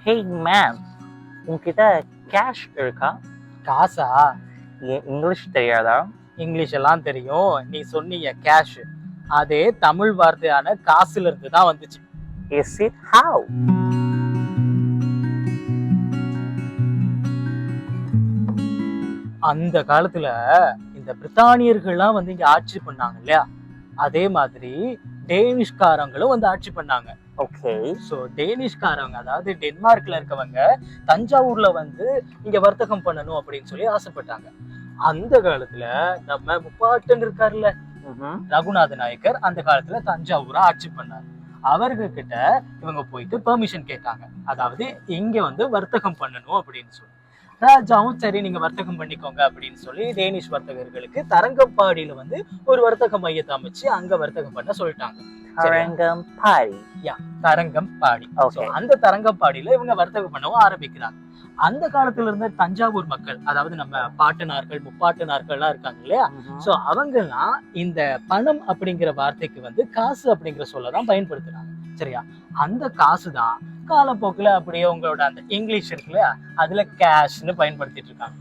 Hey man, உன்கிட்ட cash இருக்கா? காசா? English தெரியாதா? இங்கிலீஷ் எல்லாம் தெரியும். நீ சொன்னீங்க கேஷ், அதே தமிழ் வார்த்தையான காசுல இருந்து தான் வந்துச்சு. Is it how? அந்த காலத்துல இந்த பிரித்தானியர்கள்லாம் வந்து இங்க ஆட்சி பண்ணாங்க இல்லையா, அதே மாதிரி டேனிஷ்காரங்களும் வந்து ஆட்சி பண்ணாங்க. ஓகே. ஸோ டேனிஷ்காரவங்க, அதாவது டென்மார்க்ல இருக்கவங்க தஞ்சாவூர்ல வந்து இங்க வர்த்தகம் பண்ணணும் அப்படின்னு சொல்லி ஆசைப்பட்டாங்க. அந்த காலத்துல நம்ம முப்பாட்டன் இருக்காருல்ல, ரகுநாத நாயக்கர், அந்த காலத்துல தஞ்சாவூரை ஆட்சி பண்ணார். அவர்கிட்ட இவங்க போயிட்டு பெர்மிஷன் கேட்டாங்க, அதாவது இங்க வந்து வர்த்தகம் பண்ணணும் அப்படின்னு சொல்லி. ராஜாவும் சரி நீங்க வர்த்தகம் பண்ணிக்கோங்க அப்படின்னு சொல்லி டேனிஷ் வர்த்தகர்களுக்கு தரங்கம்பாடியில வந்து ஒரு வர்த்தக மையத்தை அமைச்சு அங்க வர்த்தகம் பண்ண சொல்லிட்டாங்க. தரங்கம்பாடி. தரங்கம்பாடி. அந்த தரங்கம்பாடியில இவங்க வர்த்தகம் பண்ணவும் ஆரம்பிக்கிறாங்க. அந்த காலத்துல இருந்த தஞ்சாவூர் மக்கள், அதாவது நம்ம பாட்டனார்கள் முப்பாட்டனார்கள்லாம் இருக்காங்க இல்லையா, சோ அவங்க எல்லாம் இந்த பணம் அப்படிங்கிற வார்த்தைக்கு வந்து காசு அப்படிங்கிற சொல்லதான் பயன்படுத்துறாங்க. சரியா? அந்த காசு தான் காலப்போக்குல அப்படியே உங்களோட அந்த இங்கிலீஷ் இருக்குல்ல, அதுல கேஷ்னு பயன்படுத்திட்டு இருக்காங்க.